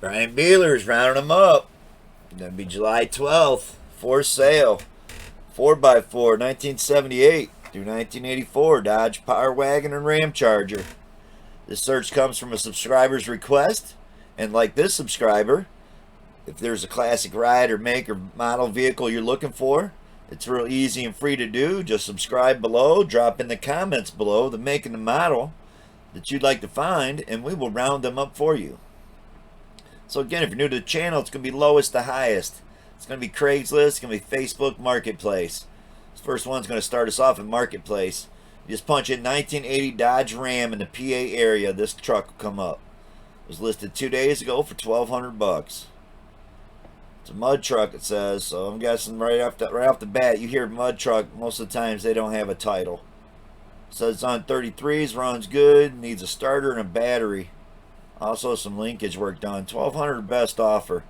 Brian Bealer's rounding them up. Gonna be July 12th. For sale. 4x4, 1978 through 1984 Dodge Power Wagon and Ramcharger. This search comes from a subscriber's request. And like this subscriber, if there's a classic ride or make or model vehicle you're looking for, it's real easy and free to do. Just subscribe below, drop in the comments below the make and the model that you'd like to find, and we will round them up for you. So again, if you're new to the channel, it's going to be lowest to highest. It's going to be Craigslist, it's going to be Facebook Marketplace. This first one's going to start us off in Marketplace. You just punch in 1980 Dodge Ram in the PA area, this truck will come up. It was listed 2 days ago for $1,200. It's a mud truck, it says, so I'm guessing right off the bat, you hear mud truck, most of the times they don't have a title. It says it's on 33s, runs good, needs a starter and a battery. Also some linkage work done. $1,200 best offer.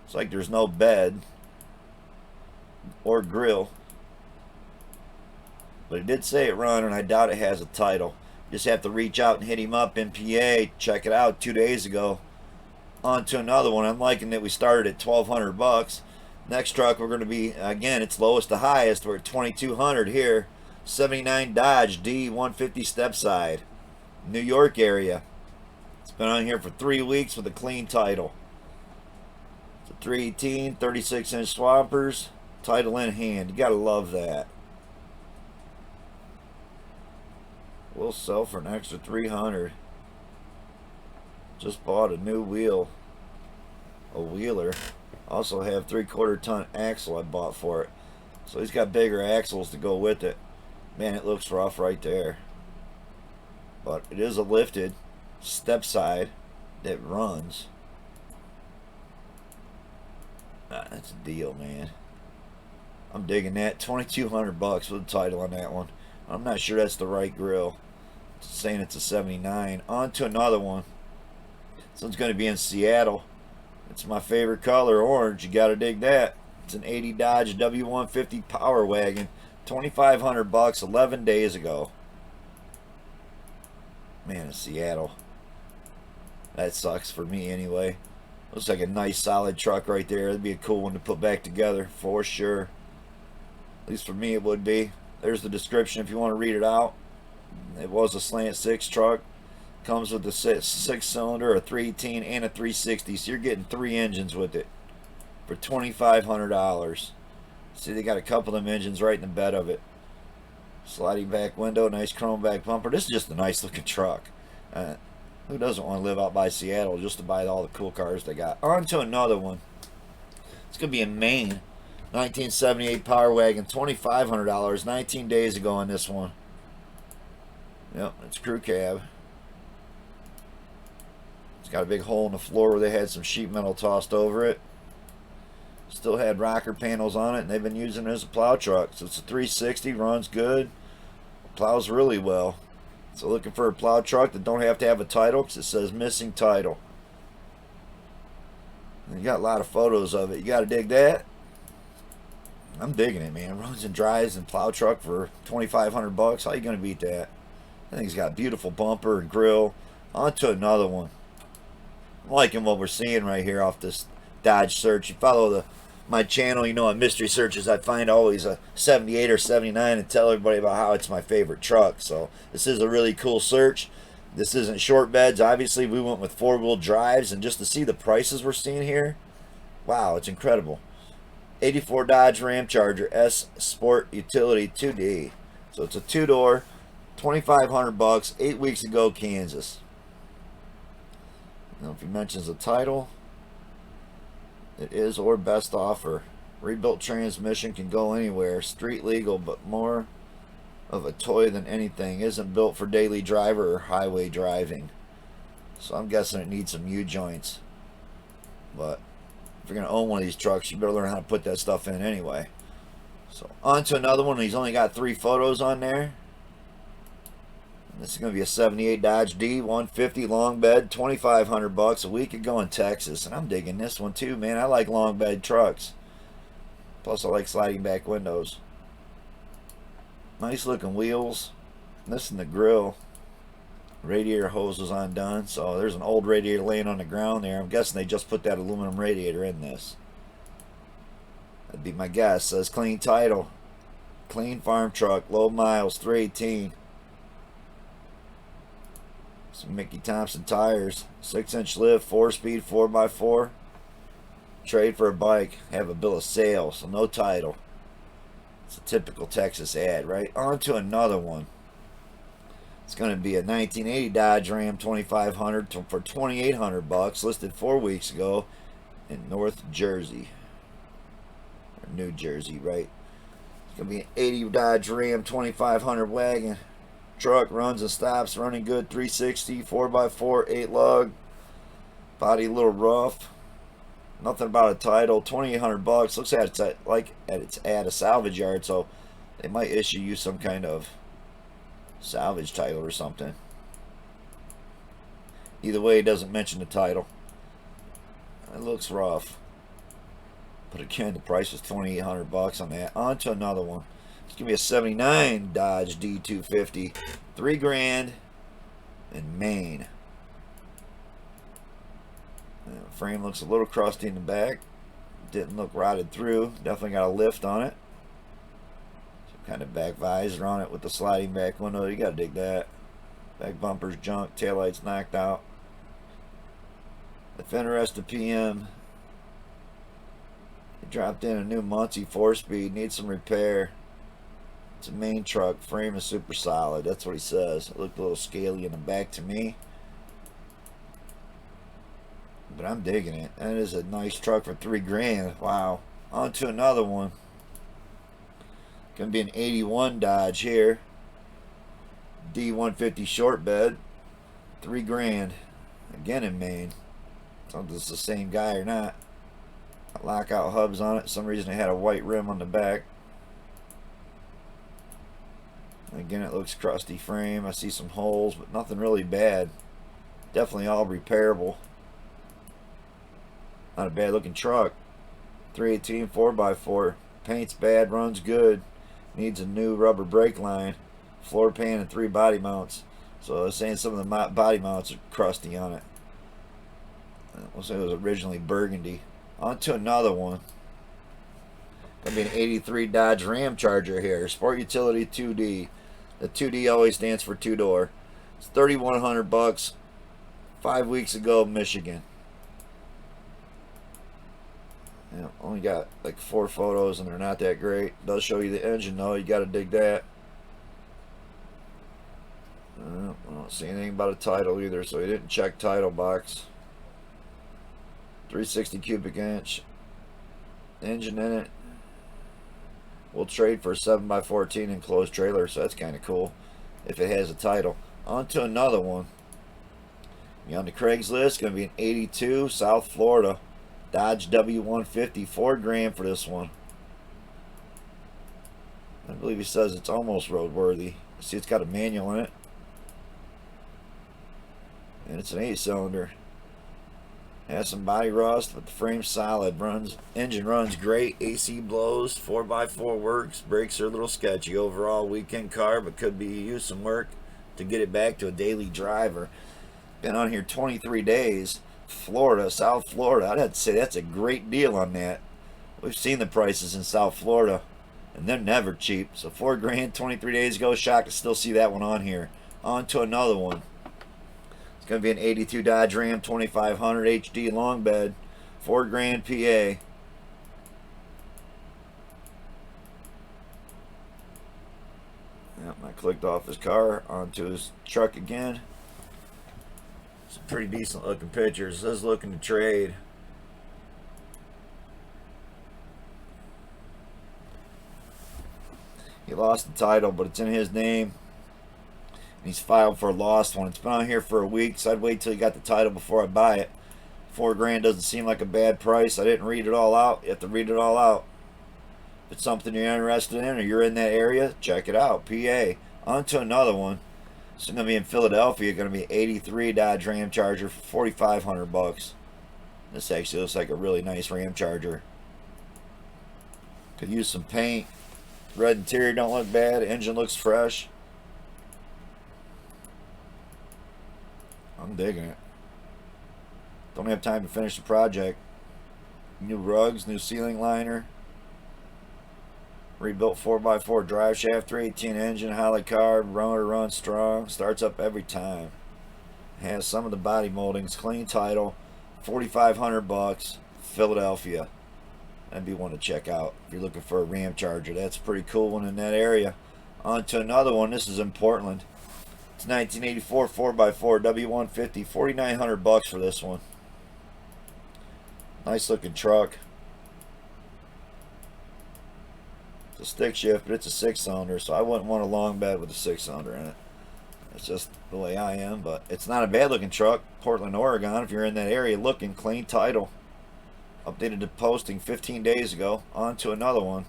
It's like there's no bed or grill. But it did say it run, and I doubt it has a title. You just have to reach out and hit him up in PA. Check it out 2 days ago. On to another one. I'm liking that we started at $1,200. Next truck we're going to be, again, it's lowest to highest. We're at $2,200 here. 79 Dodge D150 step side. New York area. It's been on here for 3 weeks with a clean title. It's a 318, 36-inch swampers. Title in hand. You got to love that. We'll sell for an extra $300. Just bought a new wheel. A wheeler. Also have 3/4 ton axle I bought for it. So he's got bigger axles to go with it. Man, it looks rough right there. But it is a lifted step side that runs. That's a deal, man. I'm digging that. $2,200 with the title on that one. I'm not sure that's the right grill. It's saying it's a 79. On to another one. This one's going to be in Seattle. It's my favorite color, orange. You got to dig that. It's an 80 Dodge W150 Power Wagon. $2,500 11 days ago. Man, it's Seattle. That sucks for me anyway. Looks like a nice solid truck right there. That'd be a cool one to put back together for sure. At least for me it would be. There's the description if you want to read it out. It was a slant 6 truck. Comes with a 6-cylinder, a 318, and a 360. So you're getting 3 engines with it for $2,500. See, they got a couple of them engines right in the bed of it. Sliding back window, nice chrome back bumper. This is just a nice looking truck. Who doesn't want to live out by Seattle just to buy all the cool cars they got? On to another one. It's going to be in Maine. 1978 Power Wagon, $2,500. 19 days ago on this one. Yep, it's crew cab. It's got a big hole in the floor where they had some sheet metal tossed over it. Still had rocker panels on it, and they've been using it as a plow truck. So it's a 360, runs good, plows really well. So looking for a plow truck that don't have to have a title because it says missing title. And you got a lot of photos of it. You got to dig that. I'm digging it, man. Runs and drives and plow truck for $2,500. How you going to beat that? I think it's got beautiful bumper and grill. On to another one. I'm liking what we're seeing right here off this Dodge search. You follow my channel, you know, on mystery searches, I find always a 78 or 79 and tell everybody about how it's my favorite truck. So this is a really cool search. This isn't short beds. Obviously, we went with 4-wheel drives, and just to see the prices we're seeing here, wow, it's incredible. 84 Dodge Ramcharger S Sport Utility 2D. So it's a 2-door, $2,500, 8 weeks ago, Kansas. Now, if he mentions the title, it is or best offer. Rebuilt transmission can go anywhere. Street legal, but more of a toy than anything. Isn't built for daily driver or highway driving. So I'm guessing it needs some U-joints. But if you're going to own one of these trucks, you better learn how to put that stuff in anyway. So on to another one. He's only got 3 photos on there. This is going to be a 78 Dodge D150 long bed, $2,500 a week ago in Texas. And I'm digging this one too, man. I like long bed trucks. Plus I like sliding back windows. Nice looking wheels. This and the grill. Radiator hose was undone, so there's an old radiator laying on the ground there. I'm guessing they just put that aluminum radiator in this. That'd be my guess. Says clean title. Clean farm truck. Low miles. 318. Some Mickey Thompson tires. 6-inch lift. 4-speed 4x4. Trade for a bike. Have a bill of sale. So no title. It's a typical Texas ad, right? On to another one. It's going to be a 1980 Dodge Ram 2500 for $2,800. Listed 4 weeks ago in North Jersey. Or New Jersey, right? It's going to be an 80 Dodge Ram 2500 wagon. Truck runs and stops. Running good. 360. 4x4. 8 lug. Body a little rough. Nothing about a title. $2,800. Looks like it's at a salvage yard, so they might issue you some kind of salvage title or something. Either way, it doesn't mention the title. It looks rough, but again, the price was $2,800 on that. On to another one. It's gonna be a '79 Dodge D250, $3,000 in Maine. Frame looks a little crusty in the back. Didn't look rotted through. Definitely got a lift on it. Some kind of back visor on it with the sliding back window. You gotta dig that. Back bumper's junk. Taillights knocked out. The fender rest of PM. He dropped in a new Muncie 4-speed. Needs some repair. It's a main truck. Frame is super solid. That's what he says. It looked a little scaly in the back to me, but I'm digging it. That is a nice truck for $3,000. Wow. On to another one. Gonna be an '81 Dodge here. D150 short bed. $3,000. Again in Maine. I don't know if it's the same guy or not. Lockout hubs on it. For some reason it had a white rim on the back. Again, it looks crusty frame. I see some holes, but nothing really bad. Definitely all repairable. Not a bad looking truck. 318 4x4. Paint's bad, runs good. Needs a new rubber brake line. Floor pan and 3 body mounts. So I was saying some of the body mounts are crusty on it. We'll say it was originally burgundy. On to another one. Gonna be an '83 Dodge Ramcharger here. Sport Utility 2D. The 2D always stands for 2-door. It's $3,100. 5 weeks ago, Michigan. Yeah, only got like 4 photos and they're not that great. Does show you the engine though. You got to dig that. I don't see anything about a title either, so he didn't check title box. 360 cubic inch engine in it. We'll trade for a 7x14 enclosed trailer, so that's kind of cool if it has a title. On to another one. On the Craigslist, going to be an '82 South Florida Dodge W150, $4,000 for this one. I believe he says it's almost roadworthy. See, it's got a manual in it, and it's an 8-cylinder. Has some body rust, but the frame's solid. Engine runs great. AC blows. 4x4 works. Brakes are a little sketchy. Overall, weekend car, but could be use some work to get it back to a daily driver. Been on here 23 days. Florida, South Florida. I'd have to say that's a great deal on that. We've seen the prices in South Florida, and they're never cheap. So $4,000, 23 days ago. Shocked to still see that one on here. On to another one. It's going to be an '82 Dodge Ram 2500 HD long bed, $4,000 PA. Yep, I clicked off his car onto his truck again. Some pretty decent looking pictures. This is looking to trade. He lost the title, but it's in his name. He's filed for a lost one. It's been on here for a week, so I'd wait till he got the title before I buy it. $4,000 doesn't seem like a bad price. I didn't read it all out. You have to read it all out. If it's something you're interested in or you're in that area, check it out. PA. On to another one. It's going to be in Philadelphia. Going to be '83 Dodge Ramcharger for $4,500. This actually looks like a really nice Ramcharger. Could use some paint. Red interior don't look bad. Engine looks fresh. I'm digging it. Don't have time to finish the project. New rugs, new ceiling liner. Rebuilt 4x4 drive shaft, 318 engine, holly carb, rotor runs strong, starts up every time. Has some of the body moldings, clean title, $4,500, Philadelphia. That'd be one to check out if you're looking for a Ramcharger. That's a pretty cool one in that area. On to another one. This is in Portland. It's 1984 4x4 W150, $4,900 for this one. Nice looking truck. It's a stick shift, but it's a 6-cylinder, so I wouldn't want a long bed with a 6-cylinder in it. It's just the way I am, but it's not a bad looking truck. Portland, Oregon, if you're in that area looking. Clean title. Updated the posting 15 days ago. On to another one.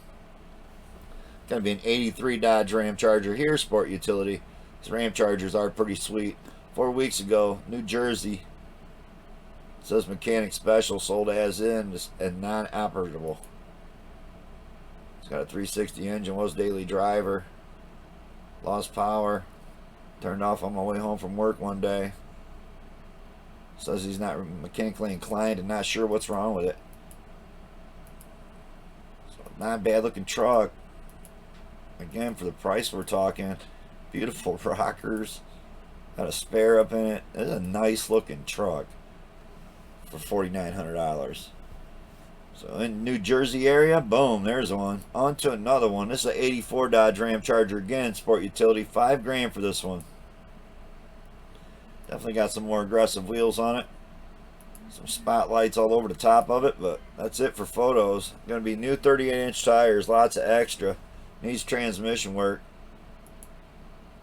Gonna be an 83 Dodge Ramcharger here, sport utility. These Ramchargers are pretty sweet. 4 weeks ago, New Jersey. It says mechanic special, sold as in and non-operable. It's got a 360 engine, was daily driver. Lost power. Turned off on my way home from work one day. Says he's not mechanically inclined and not sure what's wrong with it. So not a bad looking truck. Again, for the price we're talking. Beautiful rockers. Got a spare up in it. It's a nice looking truck for $4,900. So in New Jersey area, boom, there's one. On to another one. This is an 84 Dodge Ramcharger again, sport utility. $5,000 for this one. Definitely got some more aggressive wheels on it. Some spotlights all over the top of it, but that's it for photos. Going to be new 38-inch tires, lots of extra. Needs transmission work.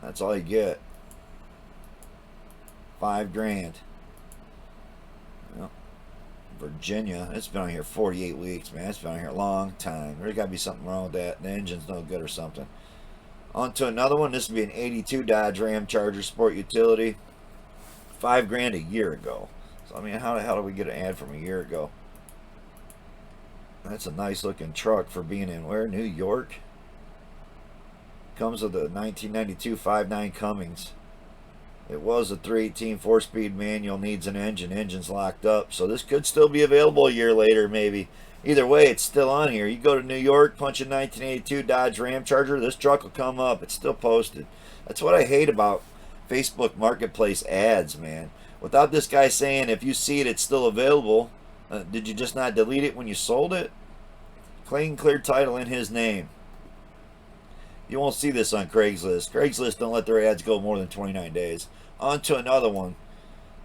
That's all you get. $5,000. Well, Virginia, it's been on here 48 weeks, man. It's been on here a long time. There's got to be something wrong with that. The engine's no good or something. On to another one. This would be an 82 Dodge Ramcharger Sport Utility. $5,000 a year ago. So I mean, how the hell did we get an ad from a year ago? That's a nice looking truck for being in where? New York. Comes with a 1992 5.9 Cummins. It was a 318 4-speed manual, needs an engine. Engine's locked up, so this could still be available a year later, maybe. Either way, it's still on here. You go to New York, punch in 1982 Dodge Ramcharger, this truck will come up. It's still posted. That's what I hate about Facebook Marketplace ads, man. Without this guy saying, if you see it, it's still available. Did you just not delete it when you sold it? Clean, clear title in his name. You won't see this on Craigslist. Craigslist don't let their ads go more than 29 days. On to another one.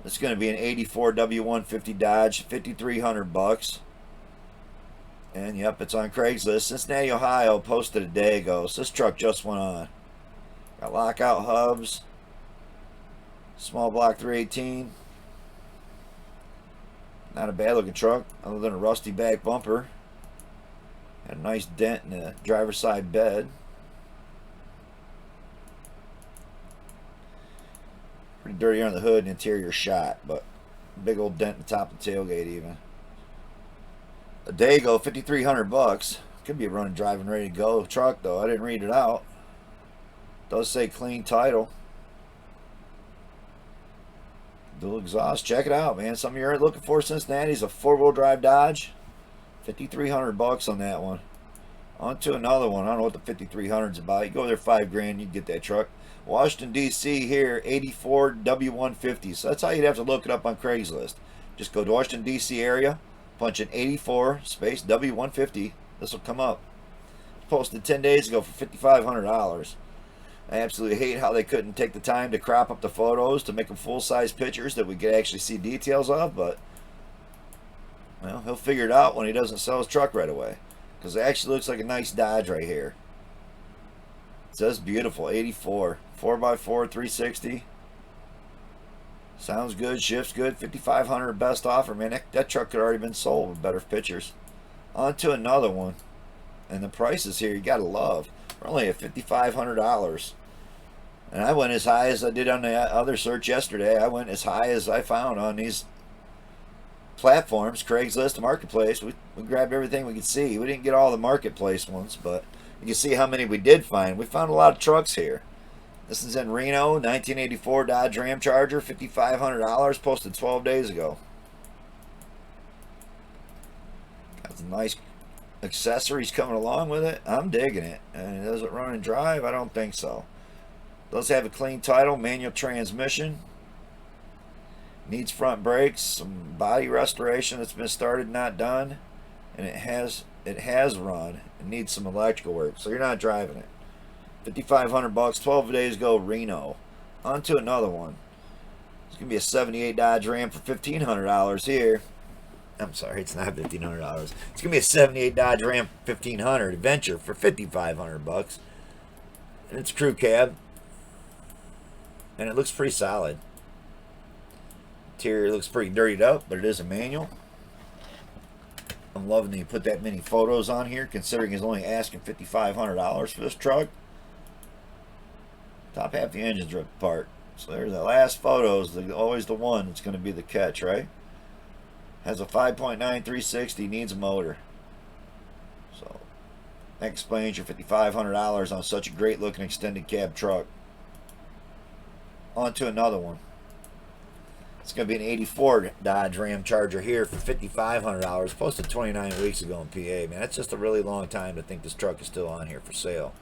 It's going to be an 84 W150 Dodge, $5,300. And yep, it's on Craigslist. Cincinnati, Ohio, posted a day ago. So this truck just went on. Got lockout hubs. Small block 318. Not a bad looking truck, other than a rusty back bumper. Had a nice dent in the driver's side bed. Pretty dirty on the hood and interior shot, but big old dent in the top of the tailgate even. A day ago, $5,300. Could be a running, driving, ready to go truck though. I didn't read it out. Does say clean title. Dual exhaust. Check it out, man. Some of you are looking for Cincinnati's a 4-wheel drive Dodge. $5,300 on that one. On to another one. I don't know what the 5,300 is about. You go there $5,000, you get that truck. Washington, D.C. here, 84 W150. So that's how you'd have to look it up on Craigslist. Just go to Washington, D.C. area, punch in 84 space W150. This will come up. Posted 10 days ago for $5,500. I absolutely hate how they couldn't take the time to crop up the photos to make them full-size pictures that we could actually see details of, but well, he'll figure it out when he doesn't sell his truck right away, because it actually looks like a nice Dodge right here. It says beautiful, 84, 4x4, 360. Sounds good, shifts good, $5,500 best offer, man. That truck could already been sold with better pictures. On to another one, and the prices here you gotta love. We're only at $5,500. And I went as high as I did on the other search yesterday. I went as high as I found on these platforms, Craigslist, Marketplace. We grabbed everything we could see. We didn't get all the Marketplace ones, but you can see how many we did find. We found a lot of trucks here. This is in Reno, 1984 Dodge Ramcharger, $5,500, posted 12 days ago. Got some nice accessories coming along with it. I'm digging it. And does it run and drive? I don't think so. Does have a clean title, manual transmission. Needs front brakes, some body restoration that's been started, not done. And it has run. It needs some electrical work, so you're not driving it. $5,500, 12 days ago, Reno. On to another one. It's gonna be a '78 Dodge Ram for $1,500 here. I'm sorry, it's not $1,500. It's gonna be a '78 Dodge Ram 1500 Adventure for $5,500, and it's crew cab, and it looks pretty solid. Interior looks pretty dirtied up, but it is a manual. I'm loving that you put that many photos on here, considering he's only asking $5,500 for this truck. Top half the engine's ripped apart. So there's the last photos, always the one that's going to be the catch, right? Has a 5.9 360, needs a motor. So that explains your $5,500 on such a great looking extended cab truck. On to another one. It's going to be an '84 Dodge Ramcharger here for $5,500, posted 29 weeks ago in PA. Man, that's just a really long time to think this truck is still on here for sale.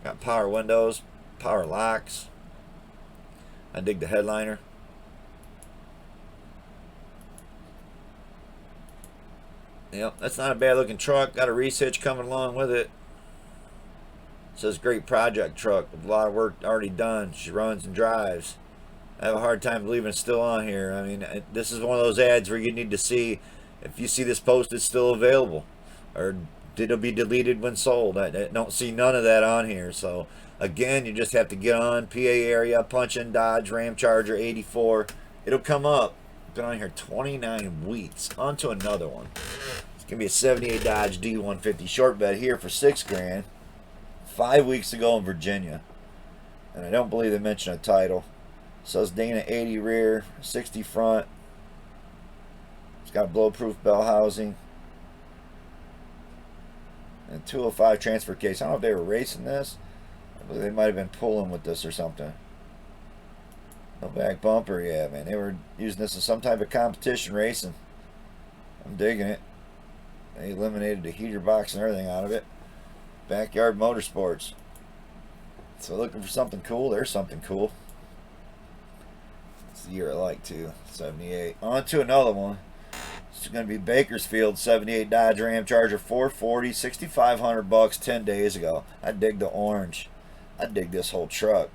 Got power windows, power locks. I dig the headliner. Yep, that's not a bad looking truck. Got a research coming along with it. It says great project truck with a lot of work already done. She runs and drives. I have a hard time believing it's still on here. I mean, this is one of those ads where you need to see if you see this post is still available, or did it be deleted when sold. I don't see none of that on here. So again, you just have to get on PA area, punch in Dodge Ramcharger '84. It'll come up. Been on here 29 weeks. On to another one. It's gonna be a '78 Dodge D150 short bed here for $6,000. 5 weeks ago in Virginia, and I don't believe they mentioned a title. Says Dana 80 rear, 60 front. It's got blow-proof bell housing and 205 transfer case. I don't know if they were racing this, but they might have been pulling with this or something. No back bumper, yeah, man. They were using this in some type of competition racing. I'm digging it. They eliminated the heater box and everything out of it. Backyard Motorsports. So looking for something cool, there's something cool. It's the year I like too, '78. On to another one. It's going to be Bakersfield '78 Dodge Ramcharger 440, $6,500, 10 days ago. I dig the orange. I dig this whole truck.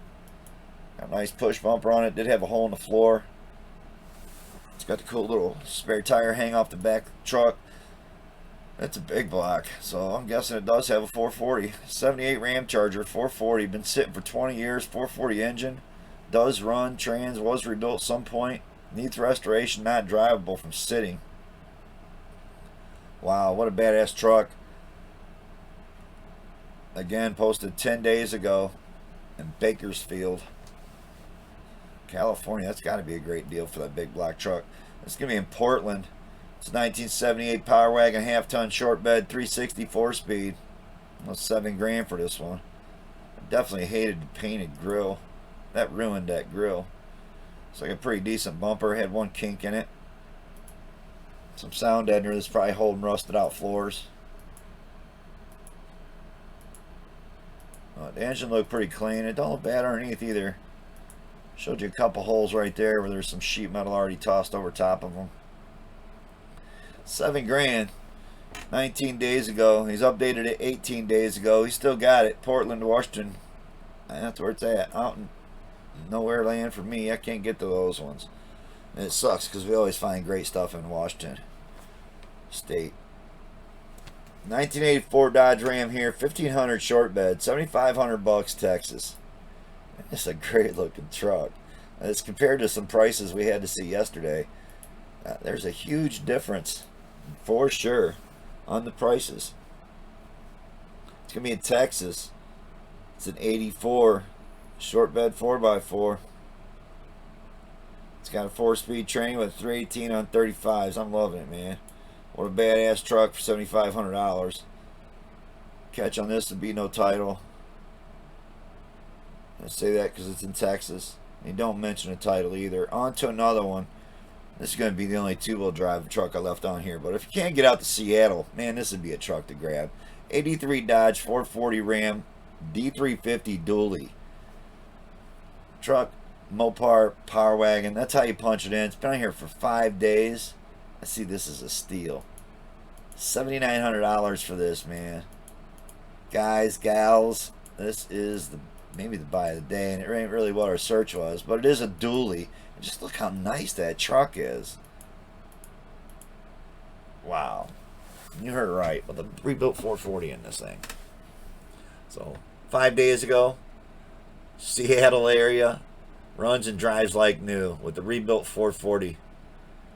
Got a nice push bumper on it. Did have a hole in the floor. It's got the cool little spare tire hang off the back of the truck. That's a big block, so I'm guessing it does have a 440. '78 Ramcharger 440, been sitting for 20 years, 440 engine. Does run, trans, was rebuilt at some point. Needs restoration, not drivable from sitting. Wow, what a badass truck. Again, posted 10 days ago in Bakersfield, California. That's got to be a great deal for that big black truck. It's going to be in Portland. It's 1978 Power Wagon half-ton short bed, 360 4-speed. Almost $7,000 for this one. I definitely hated the painted grill. That ruined that grill. It's like a pretty decent bumper. Had one kink in it. Some sound deadener that's probably holding rusted out floors. The engine looked pretty clean. It don't look bad underneath either. Showed you a couple holes right there where there's some sheet metal already tossed over top of them. $7,000. 19 days ago. He's updated it 18 days ago. He still got it. Portland, Washington. That's where it's at. Out in nowhere land for me. I can't get to those ones. And it sucks because we always find great stuff in Washington State. 1984 Dodge Ram here. 1500 short bed. $7,500, Texas. It's a great looking truck. As compared to some prices we had to see yesterday, there's a huge difference for sure on the prices. It's going to be in Texas. It's an '84 short bed 4x4. It's got a 4-speed train with 318 on 35s. I'm loving it, man. What a badass truck for $7,500. Catch on this would be no title. I say that because it's in Texas. And you don't mention a title either. On to another one. This is going to be the only two-wheel drive truck I left on here. But if you can't get out to Seattle, man, this would be a truck to grab. 83 Dodge 440 Ram D350 dually. Truck, Mopar, Power Wagon. That's how you punch it in. It's been on here for 5 days. I see this is a steal. $7,900 for this, man. Guys, gals, this is maybe the buy of the day, and it ain't really what our search was, but it is a dually. And just look how nice that truck is. Wow. You heard it right, with a rebuilt 440 in this thing. So, 5 days ago, Seattle area, runs and drives like new with the rebuilt 440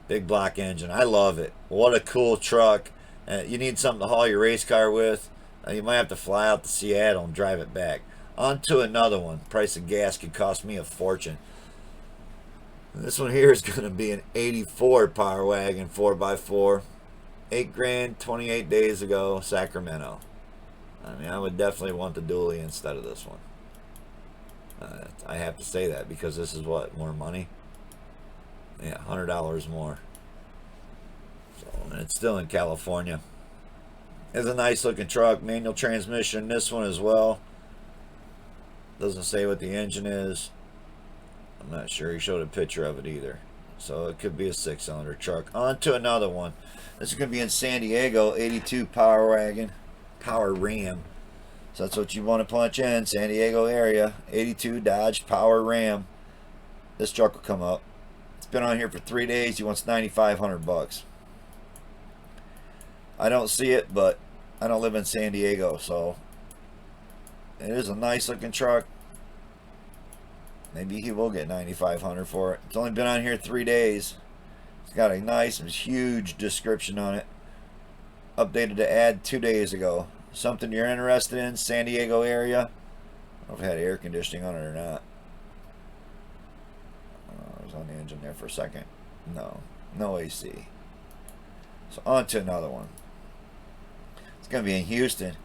big block engine. I love it. What a cool truck. You need something to haul your race car with. You might have to fly out to Seattle and drive it back. On to another one. Price of gas could cost me a fortune. This one here is going to be an 84 Power Wagon 4x4. $8,000, 28 days ago, Sacramento. I mean, I would definitely want the dually instead of this one. I have to say that because this is what, more money? Yeah, $100 more. So, and it's still in California. It's a nice looking truck, manual transmission. This one as well. Doesn't say what the engine is. I'm not sure he showed a picture of it either. So it could be a 6-cylinder truck. On to another one. This is going to be in San Diego, 82 Power Wagon, Power Ram. So that's what you want to punch in, San Diego area, 82 Dodge Power Ram. This truck will come up. It's been on here for 3 days. He wants $9,500. I don't see it, but I don't live in San Diego, so it is a nice looking truck. Maybe he will get $9,500 for it. It's only been on here 3 days. It's got a nice and huge description on it. Updated to add 2 days ago. Something you're interested in, San Diego area. I don't know if it had air conditioning on it or not. I was on the engine there for a second. No AC. So on to another one. It's going to be in Houston.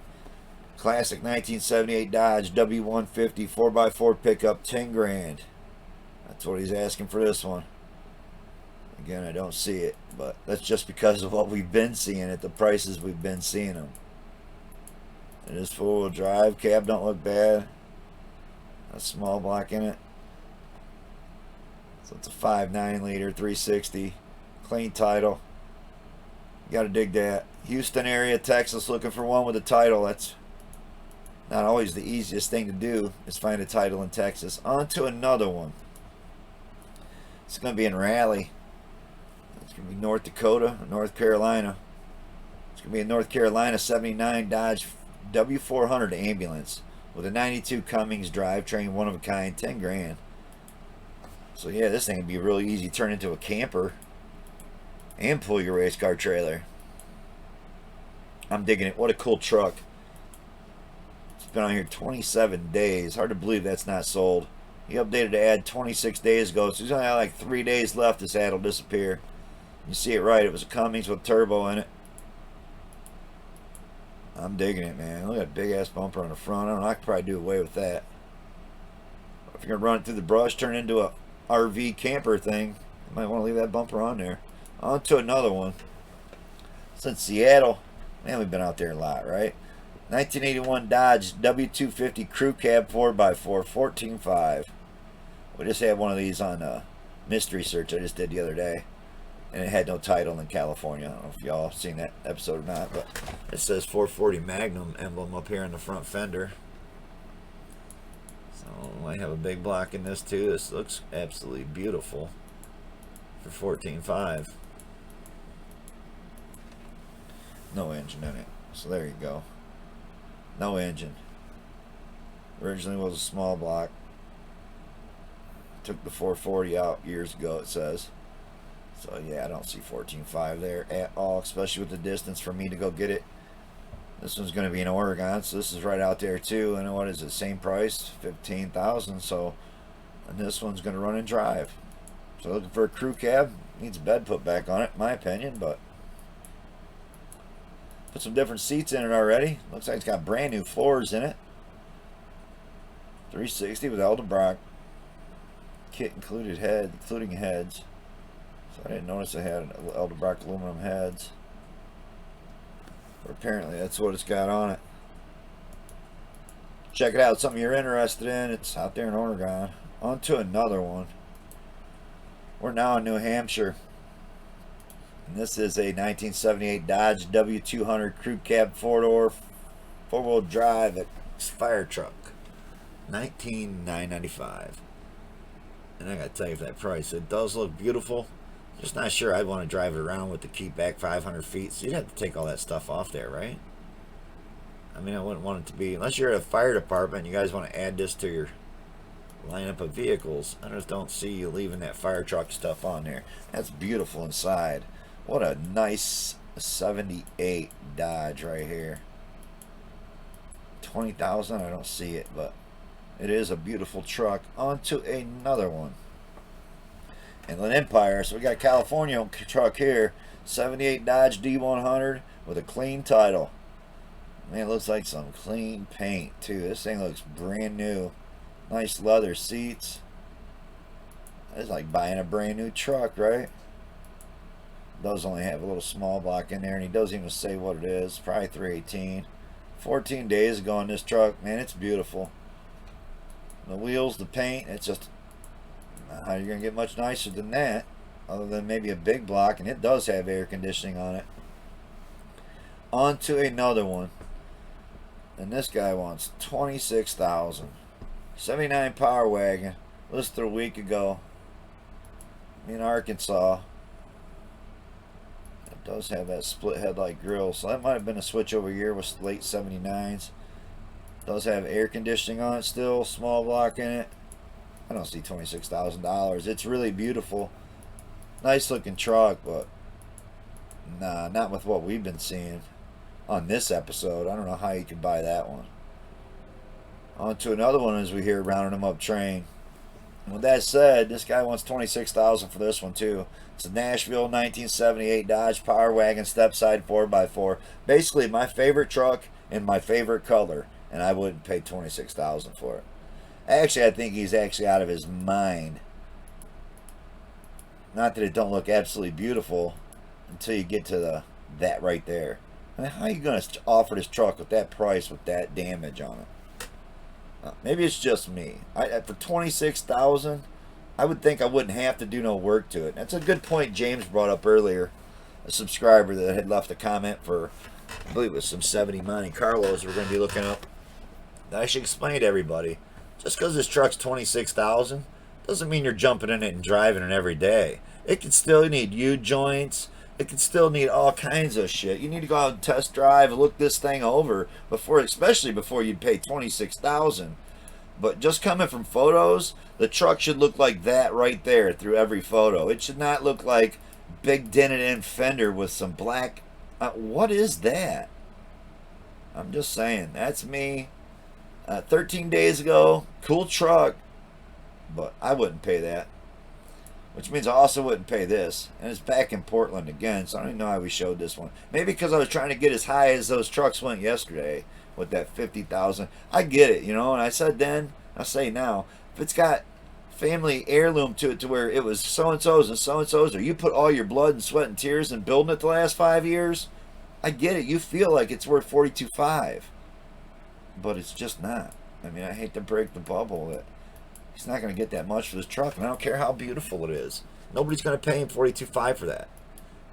Classic 1978 Dodge W150 4x4 pickup, $10,000. That's what he's asking for this one. Again, I don't see it, but that's just because of what we've been seeing at the prices we've been seeing them. It is four-wheel drive. Cab don't look bad. A small block in it. So it's a 5.9 liter 360. Clean title. You gotta dig that. Houston area, Texas, looking for one with a title. That's not always the easiest thing to do, is find a title in Texas. On to another one. It's going to be in Raleigh. It's going to be North Dakota, North Carolina. It's going to be in North Carolina, 79 Dodge W400 ambulance with a 92 Cummins drivetrain, one of a kind, $10,000. So yeah, this thing would be really easy to turn into a camper and pull your race car trailer. I'm digging it. What a cool truck. It's been on here 27 days. Hard to believe that's not sold. He updated to add 26 days ago, so he's only got like 3 days left. This ad will disappear. You see it right. It was a Cummins with turbo in it. I'm digging it, man. Look at that big ass bumper on the front. I don't know, I could probably do away with that. If you're gonna run it through the brush, turn it into a RV camper thing, you might want to leave that bumper on there. On to another one. Since Seattle, man, we've been out there a lot, right? 1981 Dodge W250 Crew Cab 4x4, $14,500. We just had one of these on a mystery search I just did the other day, and it had no title in California. I don't know if y'all seen that episode or not, but it says 440 Magnum emblem up here in the front fender. So I have a big block in this too. This looks absolutely beautiful for $14,500. No engine in it, so there you go. No engine. Originally was a small block. Took the 440 out years ago, it says. So yeah, I don't see $14,500 there at all, especially with the distance for me to go get it. This one's going to be in Oregon, so this is right out there too. And what is it? Same price, $15,000. So, and this one's going to run and drive. So looking for a crew cab. Needs a bed put back on it, in my opinion, but put some different seats in it already. Looks like it's got brand new floors in it. 360 with Eldebrock. Kit including heads. So I didn't notice it had Eldebrock aluminum heads. But apparently that's what it's got on it. Check it out. Something you're interested in. It's out there in Oregon. On to another one. We're now in New Hampshire. And this is a 1978 Dodge W200 crew cab 4-door, 4-wheel drive fire truck. $19,995. And I gotta tell you, for that price, it does look beautiful. Just not sure I'd want to drive it around with the keep back 500 feet. So you'd have to take all that stuff off there, right? I mean, I wouldn't want it to be, unless you're at a fire department and you guys want to add this to your lineup of vehicles. I just don't see you leaving that fire truck stuff on there. That's beautiful inside. What a nice 78 Dodge right here. 20,000, I don't see it, but it is a beautiful truck. On to another one. Inland Empire. So we got a California truck here. 78 Dodge D100 with a clean title. Man, it looks like some clean paint too. This thing looks brand new. Nice leather seats. It's like buying a brand new truck, right? Does only have a little small block in there, and he doesn't even say what it is. Probably 318. 14 days ago on this truck. Man, it's beautiful. The wheels, the paint, it's just not how you're gonna get much nicer than that, other than maybe a big block, and it does have air conditioning on it. On to another one, and this guy wants 26,000. 79 Power Wagon, listed a week ago in Arkansas. It does have that split headlight grille, so that might have been a switch over year with late 79s. Does have air conditioning on it still, small block in it. I don't see $26,000. It's really beautiful. Nice looking truck, but nah, not with what we've been seeing on this episode. I don't know how you could buy that one. On to another one as we hear rounding them up train. And with that said, this guy wants $26,000 for this one too. It's a Nashville 1978 Dodge Power Wagon step-side 4x4. Basically my favorite truck in my favorite color, and I wouldn't pay $26,000 for it. Actually, I think he's actually out of his mind. Not that it don't look absolutely beautiful until you get to that right there. I mean, how are you going to offer this truck with that price with that damage on it? Maybe it's just me. For $26,000, I would think I wouldn't have to do no work to it. That's a good point James brought up earlier. A subscriber that had left a comment for, I believe it was some 70 Monte Carlos we're going to be looking up. That I should explain to everybody. Just because this truck's $26,000 doesn't mean you're jumping in it and driving it every day. It can still need U-joints. It can still need all kinds of shit. You need to go out and test drive and look this thing over before, especially before you pay $26,000. But just coming from photos, the truck should look like that right there through every photo. It should not look like big dented in fender with some black. What is that? I'm just saying. That's me. 13 days ago, cool truck, but I wouldn't pay that. Which means I also wouldn't pay this. And it's back in Portland again, so I don't even know how we showed this one. Maybe because I was trying to get as high as those trucks went yesterday with that 50,000. I get it, you know, and I said then, I say now, if it's got family heirloom to it to where it was so-and-so's and so-and-so's, or you put all your blood and sweat and tears in building it the last 5 years, I get it. You feel like it's worth $42,500. But it's just not. I mean, I hate to break the bubble that he's not going to get that much for this truck, and I don't care how beautiful it is. Nobody's going to pay him $42,500 for that.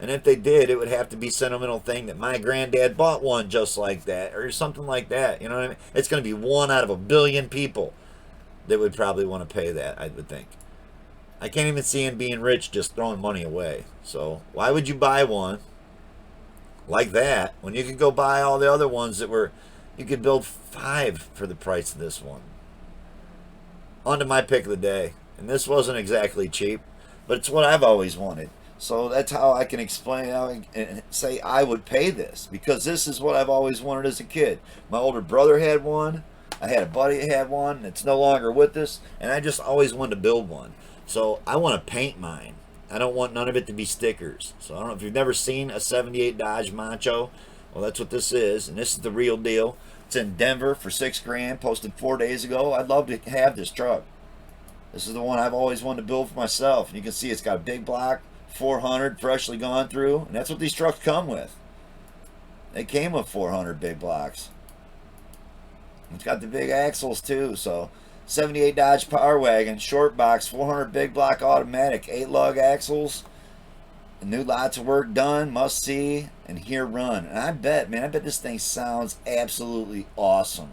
And if they did, it would have to be a sentimental thing that my granddad bought one just like that, or something like that. You know what I mean? It's going to be one out of a billion people that would probably want to pay that, I would think. I can't even see him being rich just throwing money away. So why would you buy one like that when you could go buy all the other ones that were... You could build 5 for the price of this one. On to my pick of the day. And this wasn't exactly cheap, but it's what I've always wanted. So that's how I can explain and say I would pay this. Because this is what I've always wanted as a kid. My older brother had one. I had a buddy that had one. It's no longer with us. And I just always wanted to build one. So I want to paint mine. I don't want none of it to be stickers. So I don't know if you've never seen a 78 Dodge Macho. Well, that's what this is, and this is the real deal. It's in Denver for $6,000. Posted 4 days ago. I'd love to have this truck. This is the one I've always wanted to build for myself. And you can see it's got a big block, 400, freshly gone through. And that's what these trucks come with. They came with 400 big blocks. It's got the big axles too. So 78 Dodge Power Wagon, short box, 400 big block automatic, 8-lug axles. New lots of work done, must see, and here run. And I bet this thing sounds absolutely awesome.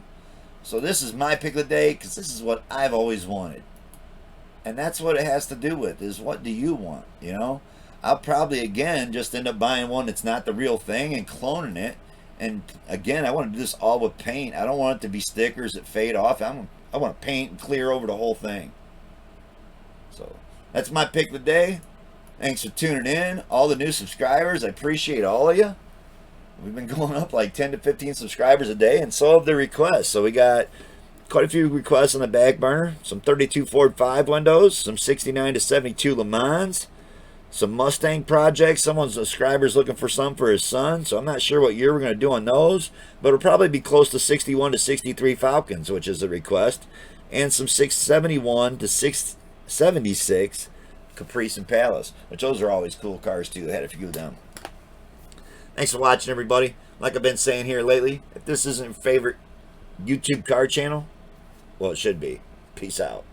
So this is my pick of the day because this is what I've always wanted. And that's what it has to do with, is what do you want, you know? I'll probably, again, just end up buying one that's not the real thing and cloning it. And, again, I want to do this all with paint. I don't want it to be stickers that fade off. I want to paint and clear over the whole thing. So, that's my pick of the day. Thanks for tuning in. All the new subscribers, I appreciate all of you. We've been going up like 10 to 15 subscribers a day, and so have the requests. So we got quite a few requests on the back burner. Some 32 Ford 5 windows, some 69 to 72 Le Mans, some Mustang projects. Someone's subscriber's looking for some for his son, so I'm not sure what year we're going to do on those, but it'll probably be close to 61 to 63 Falcons, which is a request, and some 671 to 676 Caprice and Palace, which those are always cool cars too. I had a few of them. Thanks for watching, everybody. Like I've been saying here lately, if this isn't your favorite YouTube car channel, well, it should be. Peace out.